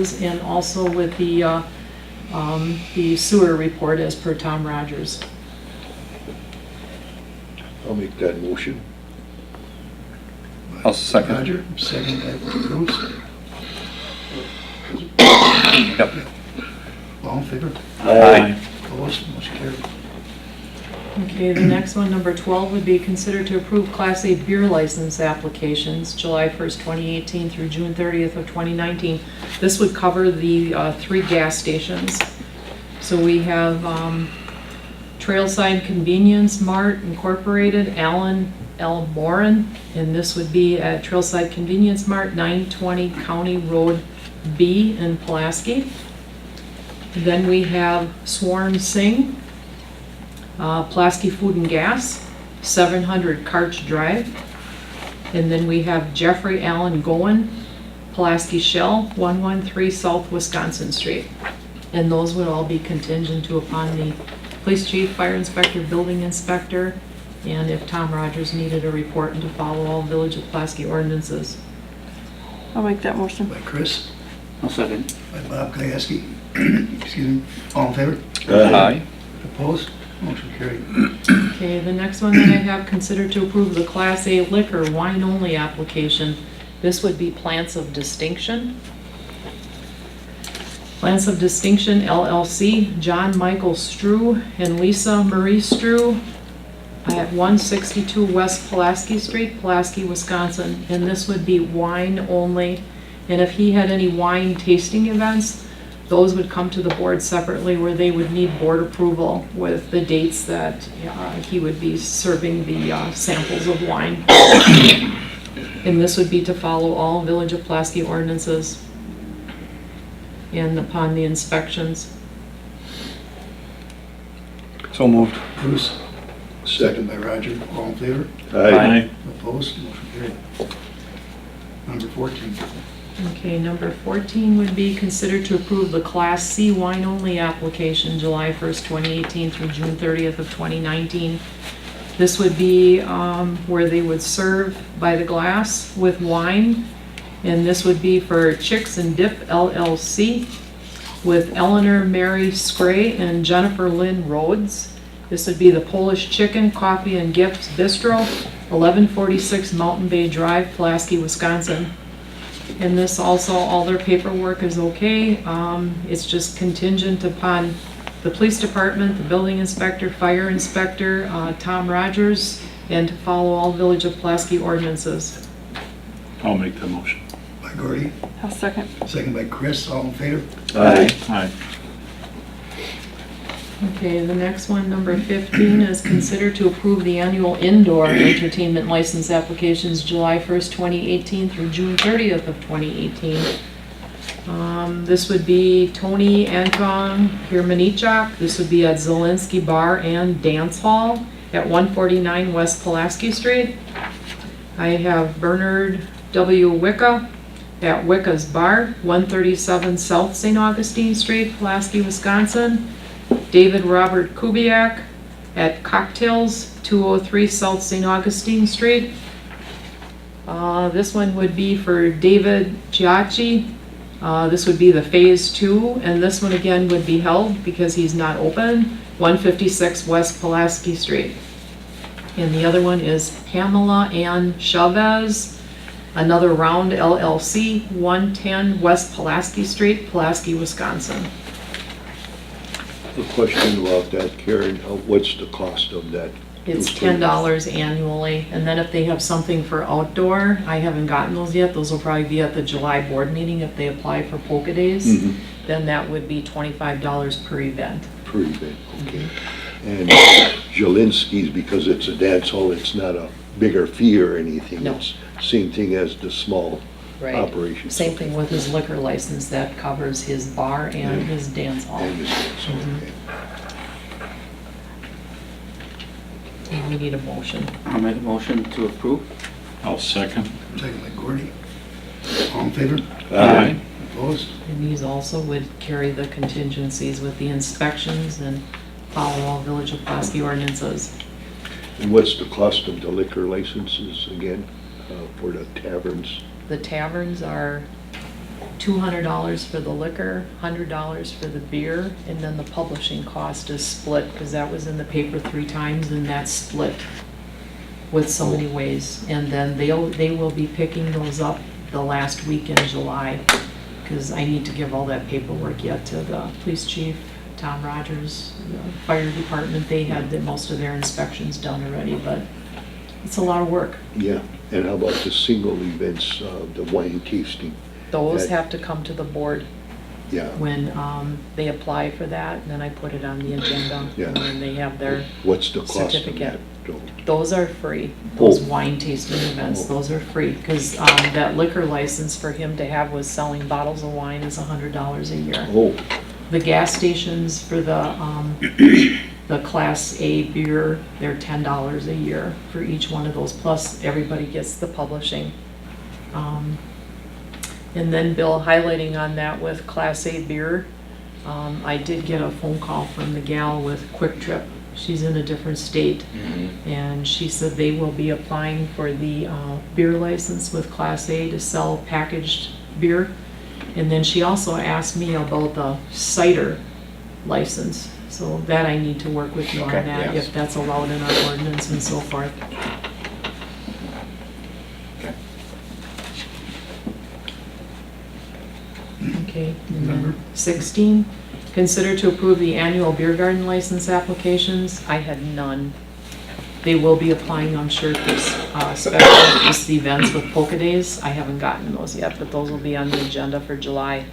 and also with the sewer report as per Tom Rogers. I'll make that motion. I'll second. Roger, second by Bruce. Yep. All in favor? Aye. Opposed? Motion carried. Okay, the next one, number 12, would be considered to approve Class A beer license applications, July 1st, 2018 through June 30th of 2019. This would cover the 3 gas stations. So we have Trailside Convenience Mart Incorporated, Allen L. Moran, and this would be at Trailside Convenience Mart, 920 County Road B in Pulaski. Then we have Swarm Singh, Pulaski Food and Gas, 700 Karch Drive. And then we have Jeffrey Allen Goen, Pulaski Shell, 113 South Wisconsin Street. And those would all be contingent to upon the police chief, fire inspector, building inspector, and if Tom Rogers needed a report and to follow all Village of Pulaski ordinances. I'll make that motion. By Chris, I'll second. by Bob Kieski. Excuse me. All in favor? Aye. Opposed? Motion carried. Okay, the next one that I have, considered to approve the Class A liquor wine-only application. This would be Plants of Distinction. Plants of Distinction LLC, John Michael Strew and Lisa Marie Strew at 162 West Pulaski Street, Pulaski, Wisconsin. And this would be wine only. And if he had any wine tasting events, those would come to the board separately where they would need board approval with the dates that he would be serving the samples of wine. And this would be to follow all Village of Pulaski ordinances and upon the inspections. So moved. Bruce, second by Roger. All in favor? Opposed? Motion carried. Number 14. Okay, number 14 would be considered to approve the Class C wine-only application, July 1st, 2018 through June 30th of 2019. This would be where they would serve by the glass with wine, and this would be for Chicks and Dip LLC with Eleanor Mary Scray and Jennifer Lynn Rhodes. This would be the Polish Chicken, Coffee and Gifts Bistro, 1146 Mountain Bay Drive, Pulaski, Wisconsin. And this also, all their paperwork is okay. It's just contingent upon the police department, the building inspector, fire inspector, Tom Rogers, and to follow all Village of Pulaski ordinances. I'll make the motion. By Gordy, I'll second. second by Chris. All in favor? Aye. Okay, the next one, number 15, is considered to approve the annual indoor entertainment license applications July 1st, 2018 through June 30th of 2018. This would be Tony Anton Hirmanichak. This would be at Zielinski Bar and Dance Hall at 149 West Pulaski Street. I have Bernard W. Wicca at Wicca's Bar, 137 South St. Augustine Street, Pulaski, Wisconsin. David Robert Kubiak at Cocktails, 203 South St. Augustine Street. This one would be for David Giacchi. This would be the Phase 2, and this one again would be held because he's not open, 156 West Pulaski Street. And the other one is Pamela Ann Chavez, Another Round LLC, 110 West Pulaski Street, Pulaski, Wisconsin. A question about that, Karen, what's the cost of that? It's $10 annually, and then if they have something for outdoor, I haven't gotten those yet, those will probably be at the July board meeting if they apply for Polka Days, then that would be $25 per event. Per event, okay. And Jelinski's, because it's a dance hall, it's not a bigger fee or anything. No. It's same thing as the small operations. Same thing with his liquor license, that covers his bar and his dance hall. I understand, so, okay. We need a motion. I'll make a motion to approve. I'll second. Second by Gordy. All in favor? Aye. Opposed? And these also would carry the contingencies with the inspections and follow all Village of Pulaski ordinances. And what's the cost of the liquor licenses again, for the taverns? The taverns are $200 for the liquor, $100 for the beer, and then the publishing cost is split, because that was in the paper 3 times, and that's split with so many ways. And then they will be picking those up the last week in July, because I need to give all that paperwork yet to the police chief, Tom Rogers, the fire department. They had most of their inspections done already, but it's a lot of work. Yeah, and how about the single events, the wine tasting? Those have to come to the board Yeah, when they apply for that, and then I put it on the agenda. Yeah. And then they have their, what's the cost of that? certificate. Don't- those are free. Those Oh. wine tasting events, Oh. those are free. Because that liquor license for him to have was selling bottles of wine is $100 a year. Oh, The gas stations for the Class A beer, they're $10 a year for each one of those, plus everybody gets the publishing. And then Bill, highlighting on that with Class A beer, I did get a phone call from the gal with Quick Trip. She's in a different state, and she said they will be applying for the beer license with Class A to sell packaged beer. And then she also asked me about the cider license, so that I need to work with you on Okay, that, yes. if that's allowed in our ordinance and so forth. Okay. Okay, and then 16, consider to approve the annual beer garden license applications. I had none. They will be applying, I'm sure, for special just events with Polka Days. I haven't gotten those yet, but those will be on the agenda for July.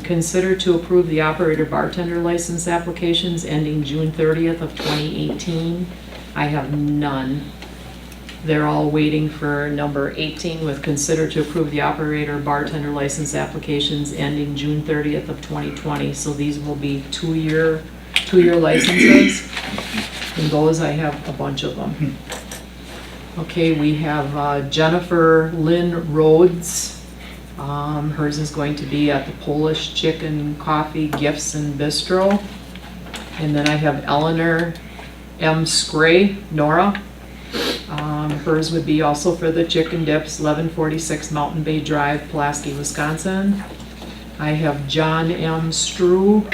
Consider to approve the operator bartender license applications ending June 30th of 2018. I have none. They're all waiting for number 18 with consider to approve the operator bartender license applications ending June 30th of 2020. So these will be two-year licenses. And those, I have a bunch of them. Okay, we have Jennifer Lynn Rhodes. Hers is going to be at the Polish Chicken Coffee Gifts and Bistro. And then I have Eleanor M. Scray, Nora. Hers would be also for the Chicken Dips, 1146 Mountain Bay Drive, Pulaski, Wisconsin. I have John M. Strew.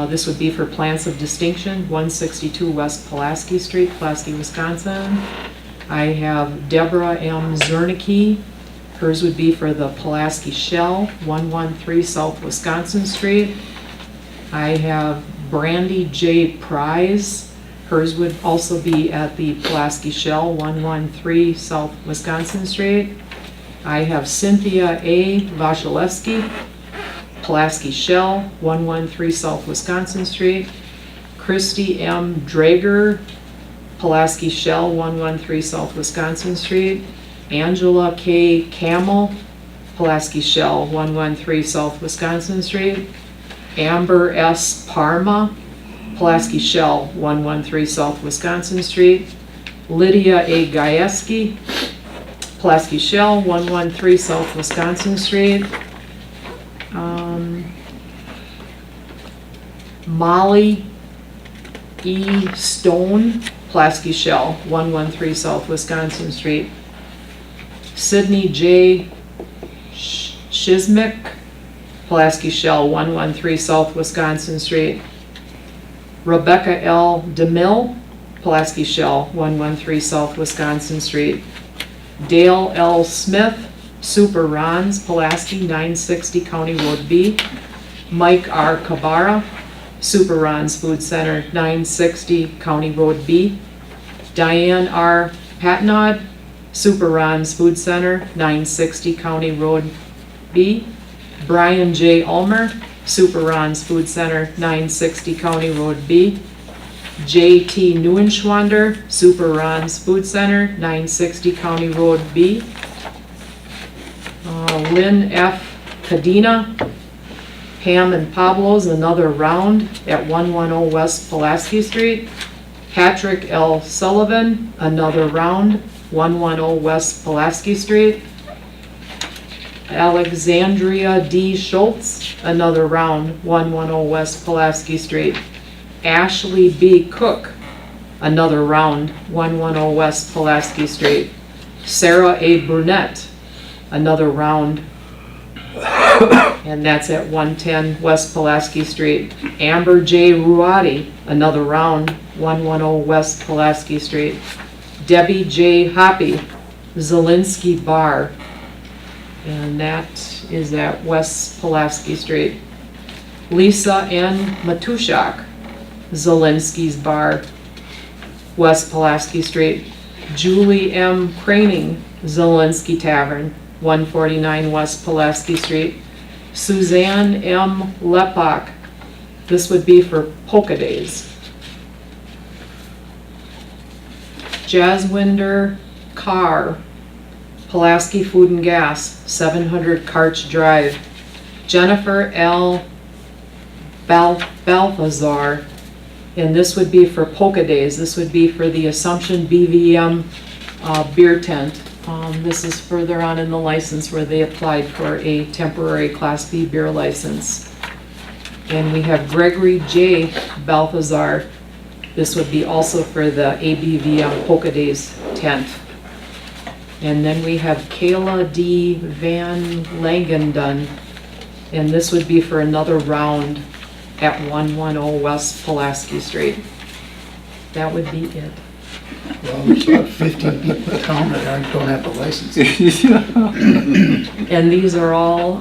This would be for Plants of Distinction, 162 West Pulaski Street, Pulaski, Wisconsin. I have Deborah M. Zernicki. Hers would be for the Pulaski Shell, 113 South Wisconsin Street. I have Brandy J. Prize. Hers would also be at the Pulaski Shell, 113 South Wisconsin Street. I have Cynthia A. Vasilevsky, Pulaski Shell, 113 South Wisconsin Street. Christy M. Drager, Pulaski Shell, 113 South Wisconsin Street. Angela K. Camel, Pulaski Shell, 113 South Wisconsin Street. Amber S. Parma, Pulaski Shell, 113 South Wisconsin Street. Lydia A. Gajewski, Pulaski Shell, 113 South Wisconsin Street. Molly E. Stone, Pulaski Shell, 113 South Wisconsin Street. Sydney J. Shizmick, Pulaski Shell, 113 South Wisconsin Street. Rebecca L. DeMille, Pulaski Shell, 113 South Wisconsin Street. Dale L. Smith, Super Ron's, Pulaski, 960 County Road B. Mike R. Cabara, Super Ron's Food Center, 960 County Road B. Diane R. Patnod, Super Ron's Food Center, 960 County Road B. Brian J. Ulmer, Super Ron's Food Center, 960 County Road B. J.T. Neuenschwander, Super Ron's Food Center, 960 County Road B. Lynn F. Cadena, Pam and Pablo's Another Round at 110 West Pulaski Street. Patrick L. Sullivan, Another Round, 110 West Pulaski Street. Alexandria D. Schultz, Another Round, 110 West Pulaski Street. Ashley B. Cook, Another Round, 110 West Pulaski Street. Sarah A. Brunette, Another Round, and that's at 110 West Pulaski Street. Amber J. Ruati, another round, 110 West Pulaski Street. Debbie J. Hoppy, Zielinski Bar, and that is at West Pulaski Street. Lisa N. Matushak, Zielinski's Bar, West Pulaski Street. Julie M. Craning, Zielinski Tavern, 149 West Pulaski Street. Suzanne M. Lepak, this would be for Polka Days. Jaswinder Carr, Pulaski Food and Gas, 700 Karch Drive. Jennifer L. Balthazar, and this would be for Polka Days. This would be for the Assumption BVM beer tent. This is further on in the license where they applied for a temporary Class B beer license. And we have Gregory J. Balthazar. This would be also for the ABVM Polka Days tent. And then we have Kayla D. Van Langendon, and this would be for another round at 110 West Pulaski Street. That would be it. Well, there's about 15 people in town that don't have the license. And these are all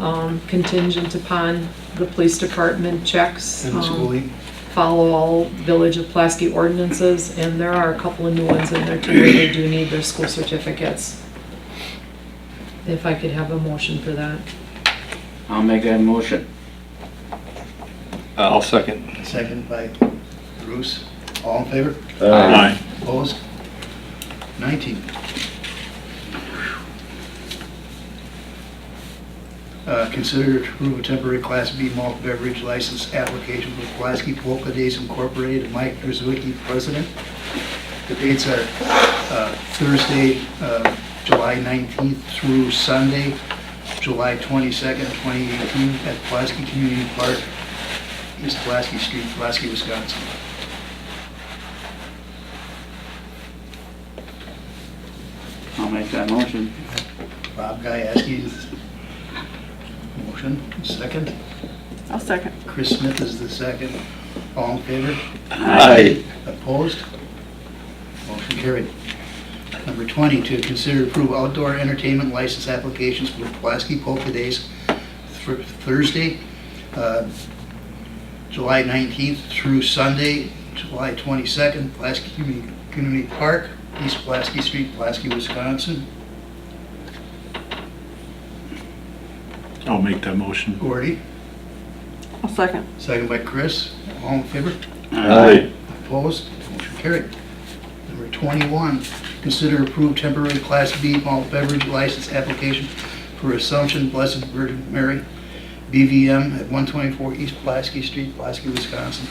contingent upon the police department checks. And schooling. Follow all Village of Pulaski ordinances, and there are a couple of new ones in there too where they do need their school certificates. If I could have a motion for that. I'll make that motion. I'll second. Second by Bruce. All in favor? Aye. Opposed? 19. Consider to approve a temporary Class B malt beverage license application for Pulaski Polka Days Incorporated, Mike Grzewicki, president. The dates are Thursday, July 19th through Sunday, July 22nd, 2018, at Pulaski Community Park, East Pulaski Street, Pulaski, Wisconsin. I'll make that motion. Bob Gajewski is motion, second. I'll second. Chris Smith is the second. All in favor? Aye. Opposed? Motion carried. Number 20, to consider approve outdoor entertainment license applications for Pulaski Polka Days for Thursday, July 19th through Sunday, July 22nd, Pulaski Community Park, East Pulaski Street, Pulaski, Wisconsin. I'll make that motion. Gordy, I'll second. second by Chris. All in favor? Aye. Opposed? Motion carried. Number 21, consider approve temporary Class B malt beverage license application for Assumption Blessed Virgin Mary, BVM at 124 East Pulaski Street, Pulaski, Wisconsin.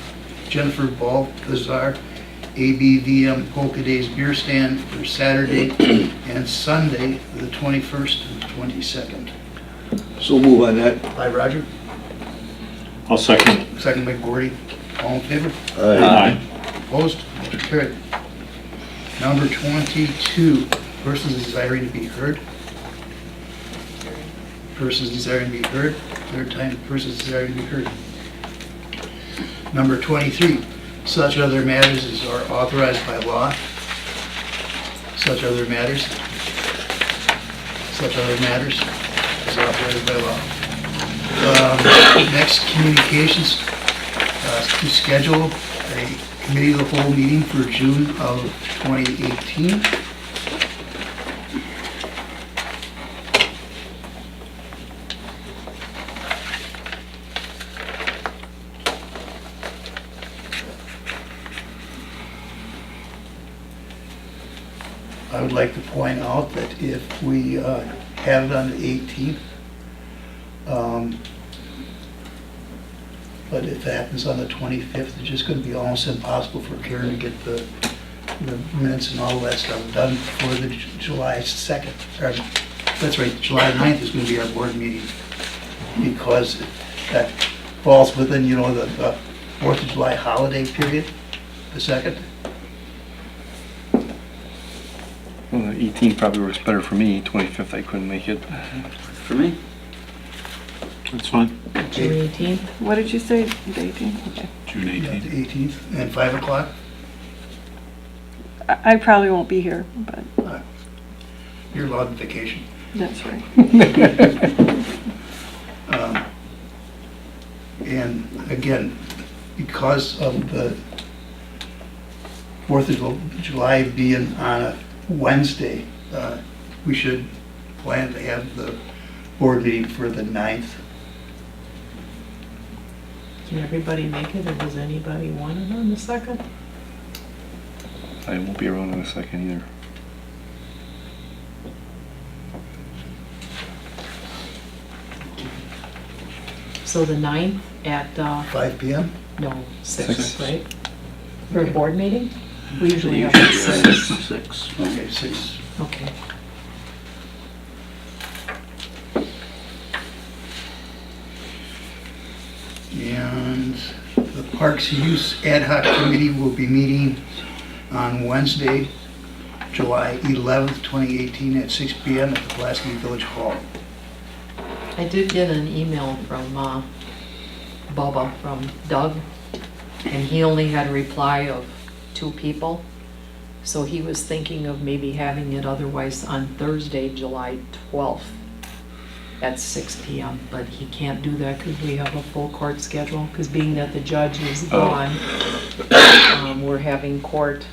Jennifer Balthazar, ABVM Polka Days beer stand for Saturday and Sunday, the 21st and 22nd. So move on that. By Roger, I'll second. second by Gordy. All in favor? Aye. Opposed? Motion carried. Number 22, persons desiring to be heard. Persons desiring to be heard. Third time, persons desiring to be heard. Number 23, such other matters as are authorized by law. Such other matters. Such other matters as authorized by law. Next, communications, to schedule a committee of the whole meeting for June of 2018. I would like to point out that if we have it on the 18th, but if it happens on the 25th, it's just going to be almost impossible for Karen to get the minutes and all that stuff done before the July 2nd. Or, that's right, July 9th is going to be our board meeting, because that falls within, you know, the 4th of July holiday period, the 2nd. Well, the 18th probably works better for me. 25th I couldn't make it. For me? That's fine. June 18th? What did you say, the 18th? Okay. June Yeah, 18th. the 18th, and 5 o'clock. I probably won't be here, but You're allowed vacation. that's right. And again, because of the 4th of July being on a Wednesday, we should plan to have the board meeting for the 9th. Can everybody make it, or does anybody want it on the 2nd? I won't be around in a second either. So the 9th at, 5 PM? no, 6, Six. right? For a board meeting? We usually have at 6. 6. Okay, 6. Okay. And the Parks Use Ad Hoc Committee will be meeting on Wednesday, July 11th, 2018, at 6 PM at the Pulaski Village Hall. I did get an email from Bubba, from Doug, and he only had a reply of 2 people. So he was thinking of maybe having it otherwise on Thursday, July 12th at 6 PM, but he can't do that because we have a full court schedule, because being that the judge is gone, we're having court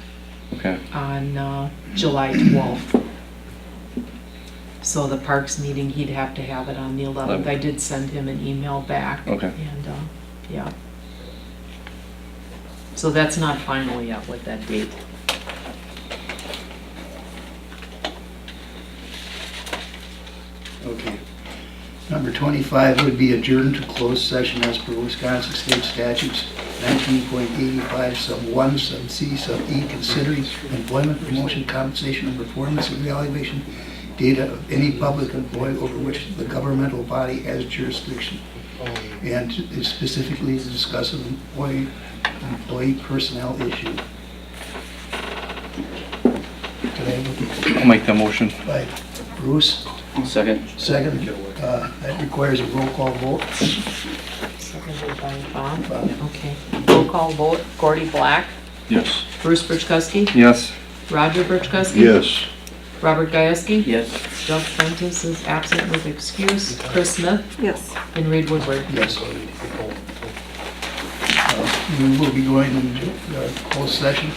Okay. on July 12th. So the Parks meeting, he'd have to have it on the 11th. I did send him an email back. Okay. And, yeah. So that's not final yet with that date. Okay. Number 25 would be adjourned to closed session as per Wisconsin State Statutes 19.85, sub 1, sub C, sub E, considering employment, promotion, compensation, and performance evaluation data of any public employee over which the governmental body has jurisdiction, and specifically to discuss an employee personnel issue. Can I have I'll make that motion. a by Bruce? Second. Second, that requires a roll call vote. Seconded by Bob. Bob. Okay. Roll call vote. Gordy Black, Yes. Bruce Birchkowski, Yes. Roger Birchkowski. Yes. Robert Gieske. Yes. Doug Prentice is absent with excuse. Chris Smith Yes. and Reed Woodward. Yes. We will be going into closed session.